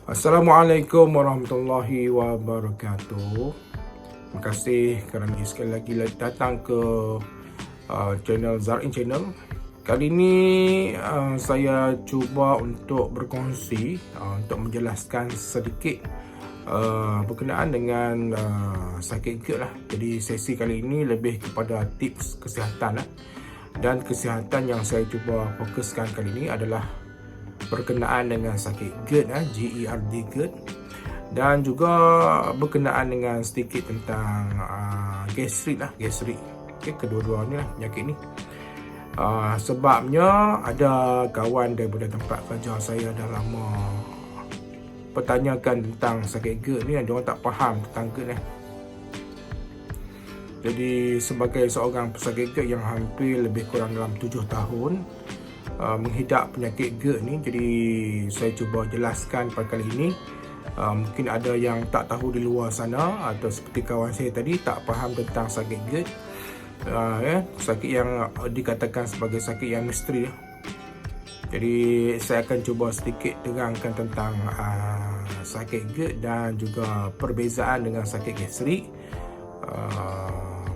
Assalamualaikum warahmatullahi wabarakatuh. Terima kasih kerana sekali lagi datang ke channel Zar'in Channel. Kali ini saya cuba untuk berkongsi untuk menjelaskan sedikit berkenaan dengan sakit GERD lah. Jadi sesi kali ini lebih kepada tips kesihatan lah. Dan kesihatan yang saya cuba fokuskan kali ini adalah berkenaan dengan sakit GERD, GERD, GERD, dan juga berkenaan dengan sedikit tentang gastrik lah, gastrik. Okay, kedua-duanya lah penyakit ni. Sebabnya ada kawan daripada tempat kerja saya dah lama pertanyakan tentang sakit GERD ni, dia orang tak faham tentang GERD ni. Jadi sebagai seorang pesakit GERD yang hampir lebih kurang dalam 7 tahun menghidap penyakit GERD ni, jadi saya cuba jelaskan pada kali ini. Mungkin ada yang tak tahu di luar sana, atau seperti kawan saya tadi tak faham tentang sakit GERD, sakit yang dikatakan sebagai sakit yang misteri. Jadi saya akan cuba sedikit terangkan tentang sakit GERD dan juga perbezaan dengan sakit gastrik,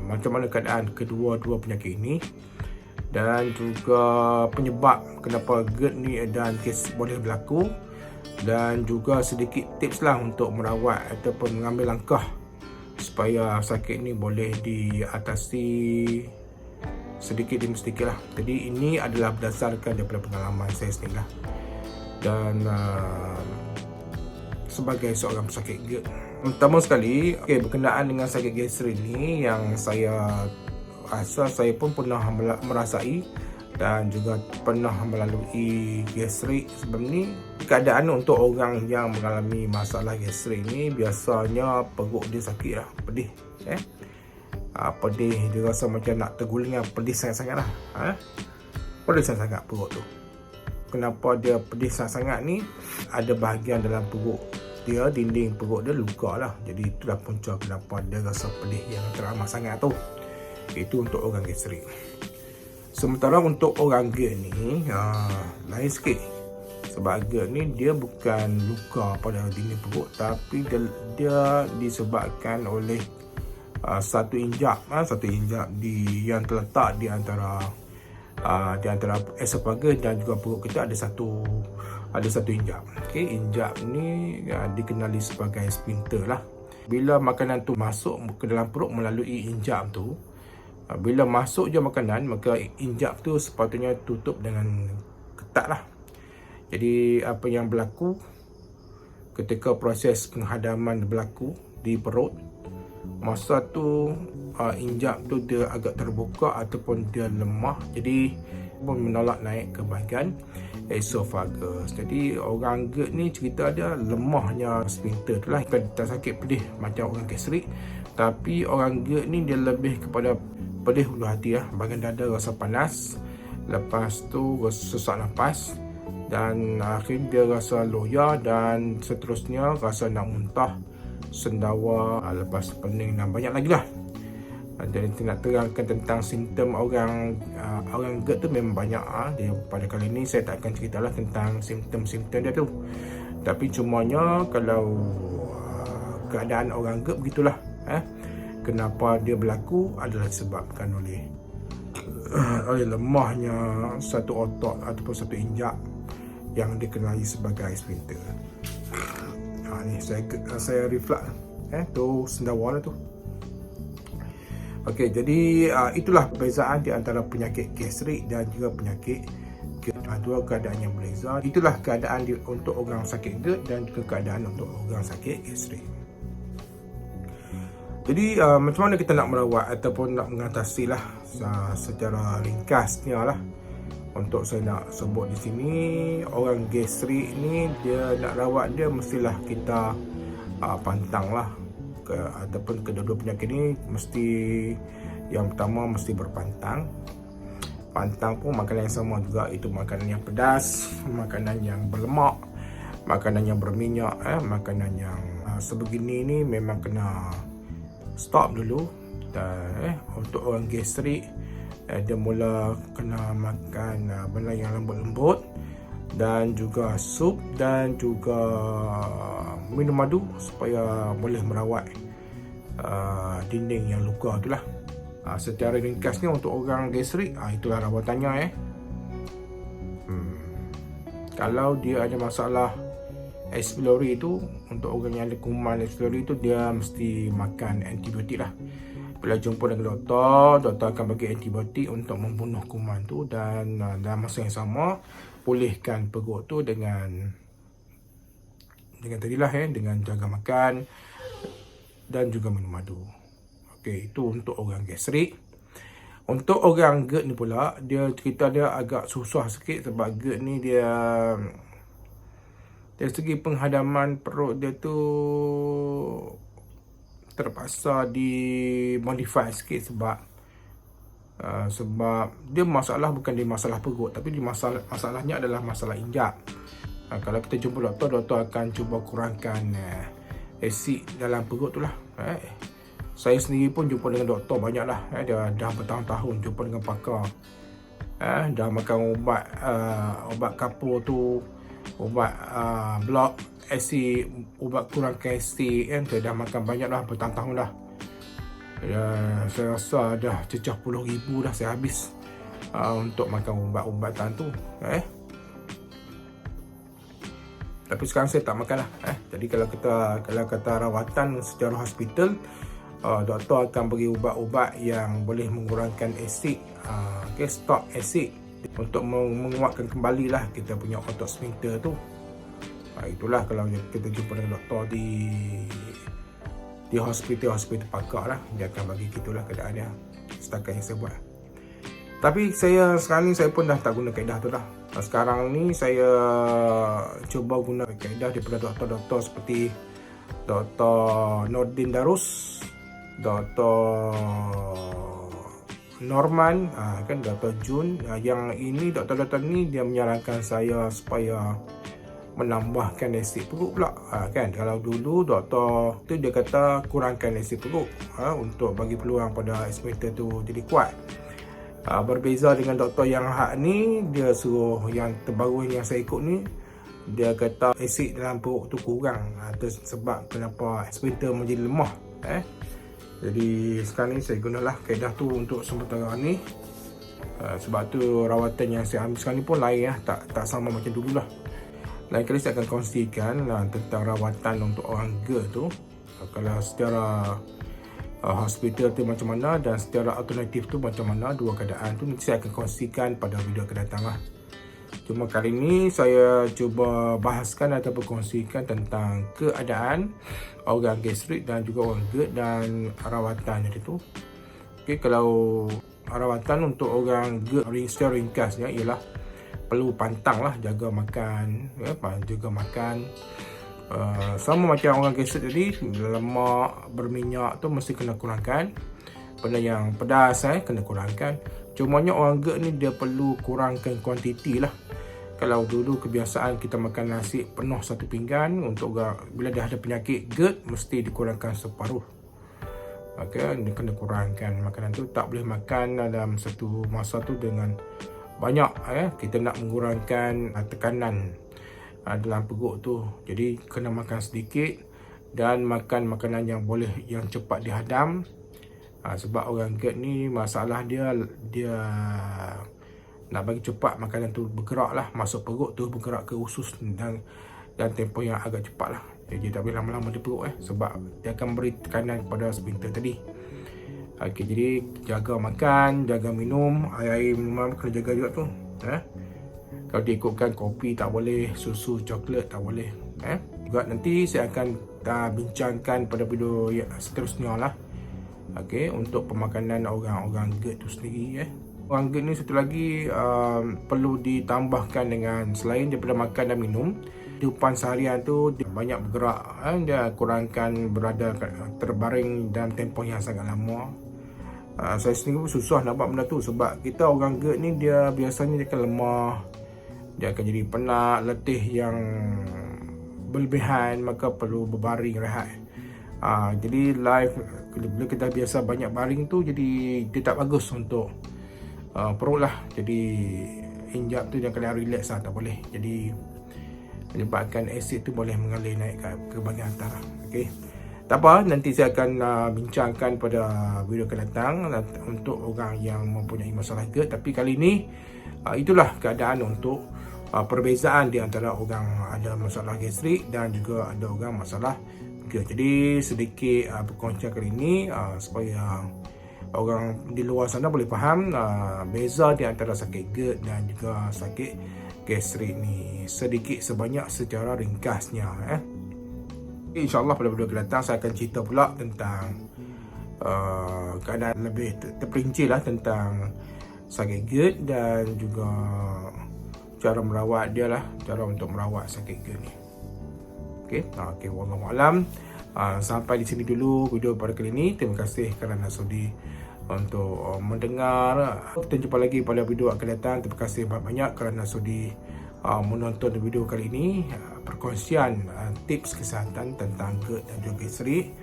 macam mana keadaan kedua-dua penyakit ini, dan juga penyebab kenapa GERD ni dan kes boleh berlaku, dan juga sedikit tips lah untuk merawat ataupun mengambil langkah supaya sakit ni boleh diatasi sedikit demi sedikit lah. Jadi ini adalah berdasarkan daripada pengalaman saya sendiri lah, dan sebagai seorang pesakit GERD. Pertama sekali, berkenaan dengan sakit gastrik ni, yang saya rasa saya pun pernah merasai dan juga pernah melalui gastrik sebelum ni. Keadaan untuk orang yang mengalami masalah gastrik ni, biasanya perut dia sakit lah, pedih. Pedih, dia rasa macam nak terguling, pedih sangat-sangat lah. Pedih sangat-sangat perut tu. Kenapa dia pedih sangat-sangat ni? Ada bahagian dalam perut dia, dinding perut dia luka lah. Jadi itulah punca kenapa dia rasa pedih yang teramat sangat tu. Itu untuk orang gastrik. Sementara untuk orang GERD ni lain sikit. Sebab GERD ni dia bukan luka pada dinding perut, tapi dia disebabkan oleh satu injap yang terletak di antara esofagus dan juga perut kita. Ada satu injap. Injap ni dikenali sebagai sphincter lah. Bila makanan tu masuk ke dalam perut melalui injap tu, bila masuk je makanan, maka injap tu sepatutnya tutup dengan ketat lah. Jadi apa yang berlaku ketika proses penghadaman berlaku di perut, masa tu injap tu dia agak terbuka ataupun dia lemah, jadi pun menolak naik ke bahagian esofagus. Jadi orang GERD ni cerita dia lemahnya sphincter tu lah. Bukan tak sakit pedih macam orang gastrik, tapi orang GERD ni dia lebih kepada pedih hulu hati lah. Bahagian dada rasa panas, lepas tu rasa sesak nafas, dan akhirnya dia rasa loya, dan seterusnya rasa nak muntah, sendawa, lepas pening dan banyak lagi lah. Jadi nak terangkan tentang simptom orang GERD tu memang banyak. Dia pada kali ni saya tak akan ceritalah tentang simptom-simptom dia tu, tapi cumanya kalau keadaan orang GERD begitulah. Kenapa dia berlaku adalah disebabkan oleh lemahnya satu otot ataupun satu injap yang dikenali sebagai sphincter. Ni saya reflux tu sendawa lah tu. Okey, jadi itulah perbezaan di antara penyakit gastrik dan juga penyakit GERD. Dua keadaan yang berbeza. Itulah keadaan untuk orang sakit GERD dan juga keadaan untuk orang sakit gastrik. Jadi macam mana kita nak merawat ataupun nak mengatasi lah secara ringkasnya lah. Untuk saya nak sebut di sini, orang gastrik ni dia nak rawat dia mestilah kita pantang lah. Ataupun kedua-dua penyakit ni mesti, yang pertama mesti berpantang. Pantang pun makanan yang sama juga, itu makanan yang pedas, makanan yang berlemak, makanan yang berminyak, makanan yang sebegini ni memang kena stop dulu. Dan untuk orang gastrik, dia mula kena makan benda yang lembut-lembut, dan juga sup dan juga minum madu supaya boleh merawat dinding yang luka itulah. Secara ringkasnya untuk orang gastrik, itulah rawatannya. Kalau dia ada masalah H. pylori itu, untuk orang yang ada kuman H. pylori itu, dia mesti makan antibiotik lah. Bila jumpa dengan doktor akan bagi antibiotik untuk membunuh kuman tu, dan dalam masa yang sama pulihkan perut tu dengan tadilah dengan jaga makan dan juga minum madu. Okey, itu untuk orang gastrik. Untuk orang GERD ni pula, kita dia agak susah sikit sebab GERD ni dia dari segi penghadaman perut dia tu terpaksa dimodify sikit sebab dia masalah bukan dia masalah perut, tapi masalahnya adalah masalah injap. Kalau kita jumpa doktor akan cuba kurangkan asid dalam perut tu lah. Saya sendiri pun jumpa dengan doktor banyak lah. Dia dah bertahun-tahun jumpa dengan pakar. Dah makan ubat kapur tu, ubat blok asid, ubat kurangkan asid kan. Saya dah makan banyak dah, bertahun-tahun dah. Saya rasa dah cecah puluh ribu dah saya habis untuk makan ubat-ubatan tu. Tapi sekarang saya tak makan lah. Jadi kalau kata rawatan secara hospital, doktor akan bagi ubat-ubat yang boleh mengurangkan asid, stok asid untuk menguatkan kembali lah kita punya otot sphincter tu. Itulah kalau kita jumpa dengan doktor di hospital pakar lah, dia akan bagi gitulah keadaan dia setakat yang saya buat. Tapi sekarang ni saya pun dah tak guna kaedah tu dah. Sekarang ni saya cuba guna kaedah daripada doktor-doktor seperti Dr. Nordin Darus, Dr. Norman, kan Dr. Jun. Yang ini doktor-doktor ni dia menyarankan saya supaya menambahkan asid perut pula. Kan kalau dulu doktor tu dia kata kurangkan asid perut untuk bagi peluang pada sphincter tu jadi kuat. Berbeza dengan doktor yang hak ni, dia suruh yang terbaru yang saya ikut ni, dia kata asid dalam perut tu kurang. Itu sebab kenapa sphincter menjadi lemah. Jadi sekarang ni saya gunalah kaedah tu untuk sementara ni. Sebab tu rawatan yang saya ambil sekarang ni pun lain tak sama macam dulu lah. Lain kali saya akan kongsikan tentang rawatan untuk orang GERD tu. Kalau secara hospital tu macam mana dan secara alternatif tu macam mana, dua keadaan tu nanti saya akan kongsikan pada video akan datang lah. Cuma kali ni saya cuba bahaskan atau berkongsikan tentang keadaan orang gastrik dan juga orang GERD dan rawatan itu. Okey, kalau rawatan untuk orang GERD secara ringkasnya ialah perlu pantang lah, jaga makan, jaga makan. Sama macam orang gastrik tadi, lemak berminyak tu mesti kena kurangkan. Benda yang pedas kena kurangkan. Cumanya orang GERD ni dia perlu kurangkan kuantiti lah. Kalau dulu kebiasaan kita makan nasi penuh satu pinggan, untuk bila dah ada penyakit GERD mesti dikurangkan separuh. Dia kena kurangkan makanan tu, tak boleh makan dalam satu masa tu dengan banyak. Kita nak mengurangkan tekanan dalam perut tu, jadi kena makan sedikit dan makan makanan yang cepat dihadam. Sebab orang GERD ni masalah dia nak bagi cepat makanan tu bergerak lah, masuk perut tu bergerak ke usus dan tempoh yang agak cepat lah. Jadi tak boleh lama-lama di perut sebab dia akan beri tekanan kepada sphincter tadi. Jadi jaga makan, jaga minum, air minuman kena jaga juga tu. Kalau diikutkan kopi tak boleh, susu, coklat tak boleh. Juga nanti saya akan bincangkan pada video seterusnya lah. Untuk pemakanan orang-orang GERD tu sendiri. Orang GERD ni satu lagi perlu ditambahkan dengan, selain daripada makan dan minum, kehidupan seharian tu dia banyak bergerak. Dia kurangkan berada terbaring dalam tempoh yang sangat lama. Saya sendiri pun susah nak buat benda tu sebab kita orang GERD ni dia biasanya dia akan lemah, dia akan jadi penat, letih yang berlebihan, maka perlu berbaring, rehat. Jadi bila kita biasa banyak baring tu, jadi dia tak bagus untuk perut lah. Jadi injap tu, dan kalian relax lah, tak boleh. Jadi menyebabkan asid tu boleh mengalir naik ke bahagian atas lah. Okay. Tak apa, nanti saya akan bincangkan pada video akan datang untuk orang yang mempunyai masalah GERD. Tapi kali ini itulah keadaan untuk perbezaan di antara orang ada masalah gastrik dan juga ada orang masalah GERD. Jadi sedikit perkongsian kali ini supaya orang di luar sana boleh faham beza di antara sakit GERD dan juga sakit gastrik ni sedikit sebanyak secara ringkasnya. InsyaAllah pada video akan datang saya akan cerita pula tentang keadaan lebih terperinci lah tentang sakit GERD dan juga cara merawat dia lah, cara untuk merawat sakit GERD ni. Okey, wallahualam. Sampai di sini dulu video pada kali ini. Terima kasih kerana sudi untuk mendengar. Kita jumpa lagi pada video akan datang. Terima kasih banyak-banyak kerana sudi menonton video kali ini, perkongsian tips kesihatan tentang GERD dan juga gastrik,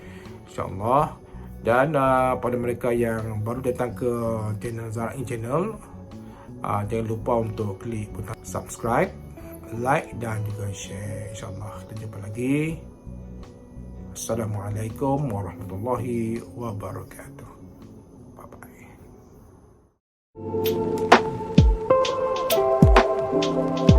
insyaAllah. Dan pada mereka yang baru datang ke channel Zarain Channel, jangan lupa untuk klik butang subscribe, like dan juga share. InsyaAllah kita jumpa lagi. Assalamualaikum warahmatullahi wabarakatuh. Bye bye.